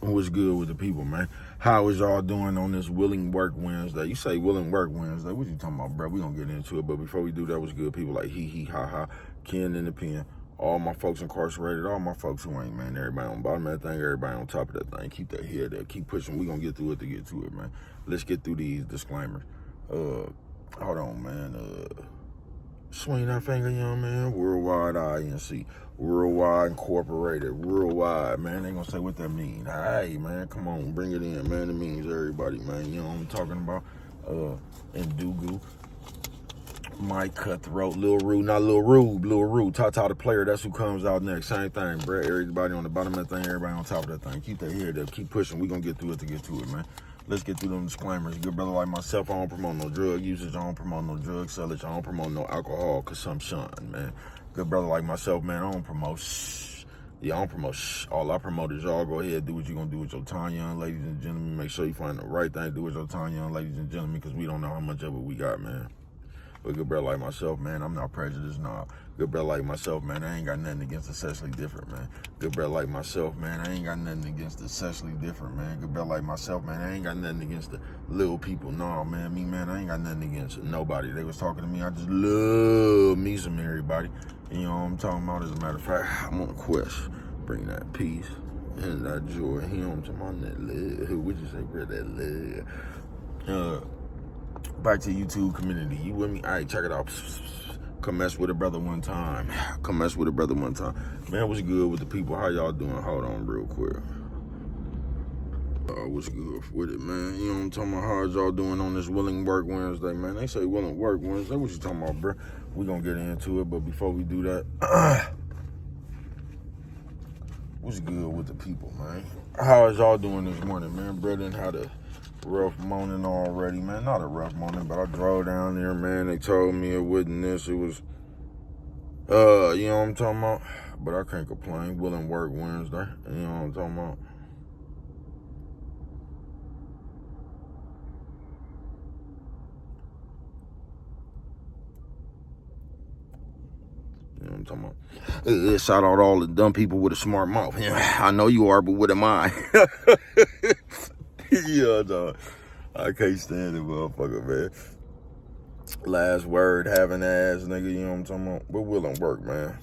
What's good with the people, man? How is y'all doing on this Willing Work Wednesday? You say Willing Work Wednesday. What you talking about, bro? We gonna get into it, but before we do that, what's good? People like hee ha ha, Ken in the pen. All my folks incarcerated, all my folks who ain't, man. Everybody on the bottom of that thing, everybody on top of that thing. Keep that head there. Keep pushing. We gonna get through it to get to it, man. Let's get through these disclaimers. Hold on, man. Swing that finger, young man. Worldwide INC. Worldwide Incorporated. Worldwide, man. They gonna say what that mean. Hey, man, come on, bring it in, man. It means everybody, man. You know what I'm talking about? Ndugu. Mike Cutthroat, Lil Rue, not Lil Rube, Lil Rue, Tata the player, that's who comes out next. Same thing, bro. Everybody on the bottom of that thing, everybody on top of that thing. Keep that head up, keep pushing. We gonna get through it to get to it, man. Let's get through them disclaimers. Good brother like myself, I don't promote no drug usage, I don't promote no drug sellage, I don't promote no alcohol consumption, man. Good brother like myself, man, I don't promote I don't promote All I promote is y'all go ahead, do what you gonna do with your time, young ladies and gentlemen. Make sure you find the right thing to do with your time, young ladies and gentlemen, because we don't know how much of it we got, man. But good brother like myself, man, I'm not prejudiced, nah. Good brother like myself, man, I ain't got nothing against the sexually different, man. Good brother like myself, man, I ain't got nothing against the sexually different, man. Good brother like myself, man, I ain't got nothing against the little people, nah, man. Me, man, I ain't got nothing against nobody. They was talking to me, I just love me some everybody. You know what I'm talking about? As a matter of fact, I'm on a quest. Bring that peace and that joy. He on to my that love. What you say, bro? That love. Back to YouTube community. You with me? All right, check it out. Come mess with a brother one time. Come mess with a brother one time. Man, what's good with the people? How y'all doing? Hold on real quick. What's good with it, man? You know what I'm talking about? How y'all doing on this Willing Work Wednesday, man? They say Willing Work Wednesday. What you talking about, bro? We gonna get into it, but before we do that, what's good with the people, man? How is y'all doing this morning, man? Brethren had a rough morning already, man. Not a rough morning, but I drove down there, man. They told me it wasn't this. It was, you know what I'm talking about? But I can't complain. Willing Work Wednesday. You know what I'm talking about? You know what I'm talking about? Shout out all the dumb people with a smart mouth. Yeah, I know you are, but what am I? Yeah, dog. I can't stand it, motherfucker, man. Last word, having ass, nigga, you know what I'm talking about? But Willing Work, man.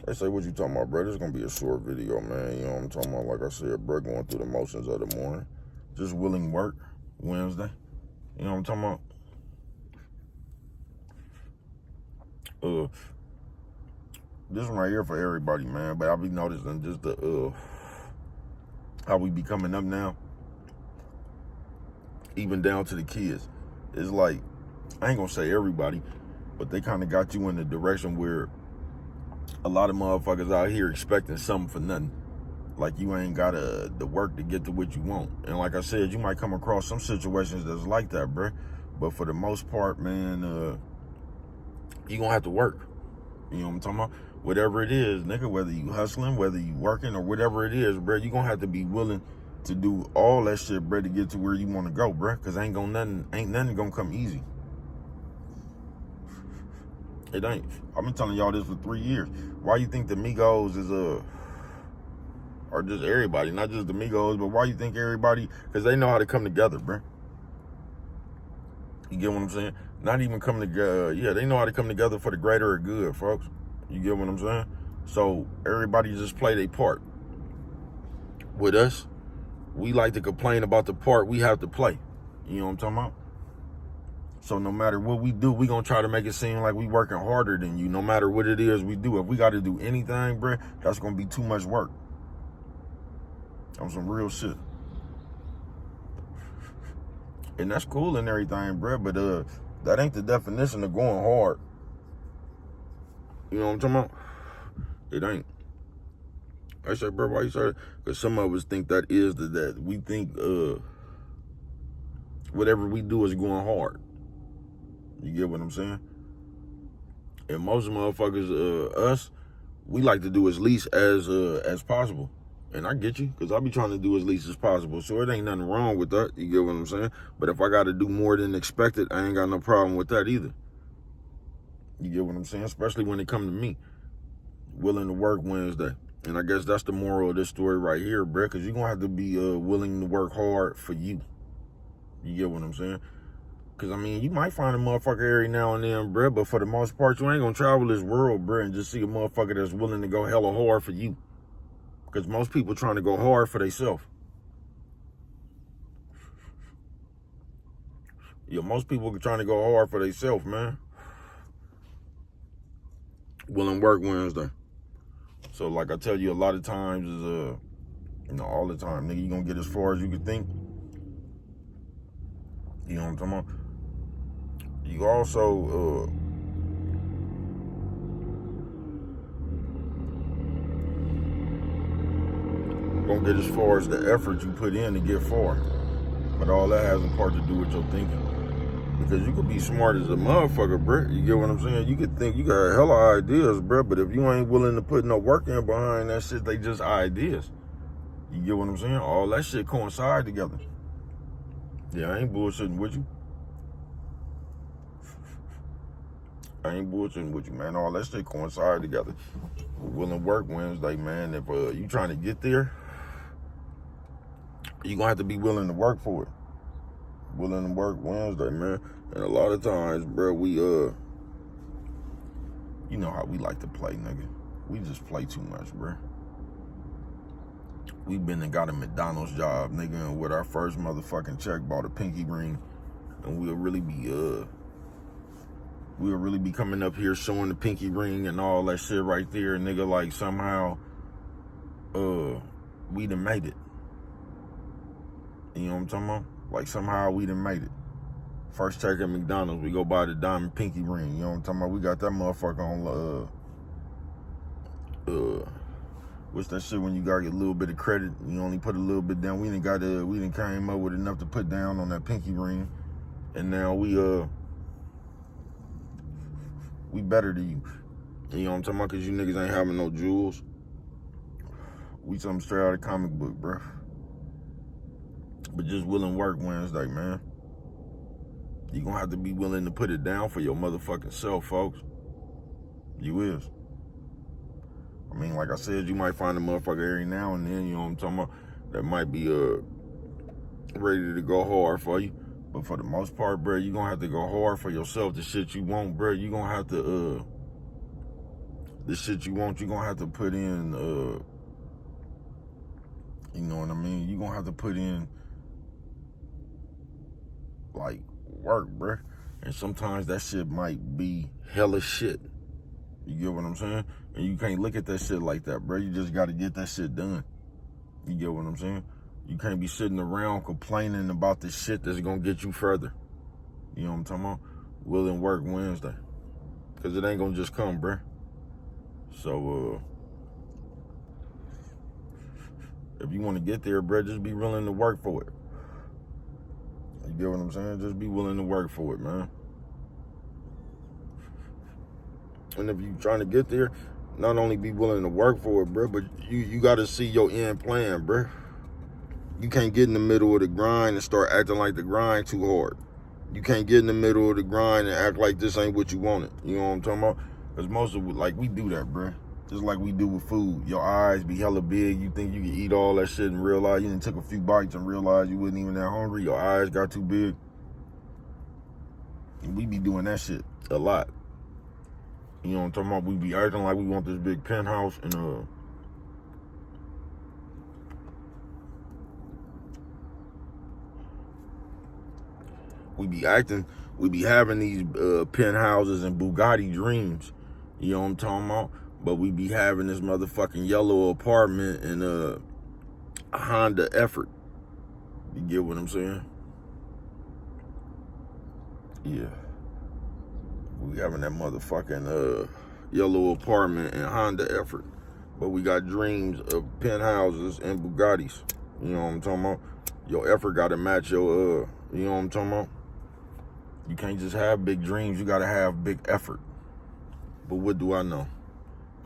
They say, what you talking about, bro? This is going to be a short video, man. You know what I'm talking about? Like I said, bro, going through the motions of the morning. Just Willing Work Wednesday. You know what I'm talking about? This one right here for everybody, man. But I be noticing just the how we be coming up now, even down to the kids. It's like, I ain't gonna say everybody, but they kind of got you in the direction where a lot of motherfuckers out here expecting something for nothing. Like you ain't got the work to get to what you want. And like I said, you might come across some situations that's like that, bruh. But for the most part, man, you gonna have to work. You know what I'm talking about? Whatever it is, nigga, whether you hustling, whether you working, or whatever it is, bruh, you gonna have to be willing to do all that shit, bruh, to get to where you want to go, bruh. Cause ain't nothing gonna come easy. It ain't. I've been telling y'all this for 3 years. Why you think the Migos is or just everybody, not just the Migos, but why you think everybody? Because they know how to come together, bruh. You get what I'm saying? Not even come together. Yeah, they know how to come together for the greater good, folks. You get what I'm saying? So everybody just play their part. With us, we like to complain about the part we have to play. You know what I'm talking about? So no matter what we do, we gonna try to make it seem like we working harder than you. No matter what it is we do. If we got to do anything, bruh, that's gonna be too much work. On some real shit. And that's cool and everything, bruh, but that ain't the definition of going hard. You know what I'm talking about? It ain't. I said, bro, why you say that? Because some of us think that is that. We think whatever we do is going hard. You get what I'm saying? And most motherfuckers, us, we like to do as least as possible. And I get you, because I be trying to do as least as possible. So it ain't nothing wrong with that. You get what I'm saying? But if I got to do more than expected, I ain't got no problem with that either. You get what I'm saying? Especially when it come to me. Willing to Work Wednesday. And I guess that's the moral of this story right here, bruh, because you're going to have to be willing to work hard for you. You get what I'm saying? Because, I mean, you might find a motherfucker every now and then, bruh, but for the most part, you ain't going to travel this world, bruh, and just see a motherfucker that's willing to go hella hard for you. Because most people trying to go hard for themselves. Yeah, most people are trying to go hard for themselves, man. Willing work Wednesday. So, like I tell you, a lot of times is, all the time, nigga, you gonna get as far as you can think. You know what I'm talking about? You also, gonna get as far as the effort you put in to get far. But all that has a part to do with your thinking. Because you could be smart as a motherfucker, bruh. You get what I'm saying? You could think you got hella ideas, bruh, but if you ain't willing to put no work in behind that shit, they just ideas. You get what I'm saying? All that shit coincide together. Yeah, I ain't bullshitting with you. I ain't bullshitting with you, man. All that shit coincide together. Willing work Wednesday, man. If you trying to get there, you gonna have to be willing to work for it. Willing to work Wednesday, man. And a lot of times, bro, we you know how we like to play, nigga. We just play too much, bro. We been and got a McDonald's job, nigga, and with our first motherfucking check, bought a pinky ring, and we'll really be coming up here showing the pinky ring and all that shit right there, nigga, like somehow we done made it. You know what I'm talking about? Like somehow we done made it. First check at McDonald's, we go buy the diamond pinky ring. You know what I'm talking about? We got that motherfucker on what's that shit when you gotta get a little bit of credit? You only put a little bit down. We done came up with enough to put down on that pinky ring, and now we better than you. You know what I'm talking about? Cause you niggas ain't having no jewels. We something straight out of comic book, bro. But just willing work Wednesday, man. You gonna have to be willing to put it down for your motherfucking self, folks. You is. I mean, like I said, you might find a motherfucker every now and then, you know what I'm talking about, that might be ready to go hard for you. But for the most part, bro, you gonna have to go hard for yourself. The shit you want, bro, you gonna have to the shit you want, you gonna have to put in you know what I mean? You gonna have to put in like work, bro. And sometimes that shit might be hella shit. You get what I'm saying? And you can't look at that shit like that, bro. You just got to get that shit done. You get what I'm saying? You can't be sitting around complaining about the shit that's going to get you further. You know what I'm talking about? Willing work Wednesday. Because it ain't going to just come, bro. So, if you want to get there, bro, just be willing to work for it. You get what I'm saying? Just be willing to work for it, man. And if you trying to get there, not only be willing to work for it, bro, but you got to see your end plan, bro. You can't get in the middle of the grind and start acting like the grind too hard. You can't get in the middle of the grind and act like this ain't what you wanted. You know what I'm talking about? Because most of it, like, we do that, bro. Just like we do with food. Your eyes be hella big. You think you can eat all that shit and realize you done took a few bites and realize you wasn't even that hungry. Your eyes got too big. And we be doing that shit a lot. You know what I'm talking about? We be acting like we want this big penthouse and we be having these penthouses and Bugatti dreams. You know what I'm talking about? But we be having this motherfucking yellow apartment and a Honda Effort. You get what I'm saying? Yeah. We having that motherfucking yellow apartment and Honda Effort. But we got dreams of penthouses and Bugattis. You know what I'm talking about? Your effort got to match your, you know what I'm talking about? You can't just have big dreams. You got to have big effort. But what do I know?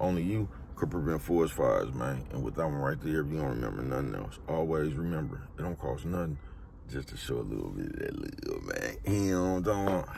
Only you could prevent forest fires, man. And with that one right there, if you don't remember nothing else, always remember, it don't cost nothing just to show a little bit of that little, man. You know what I'm talking about?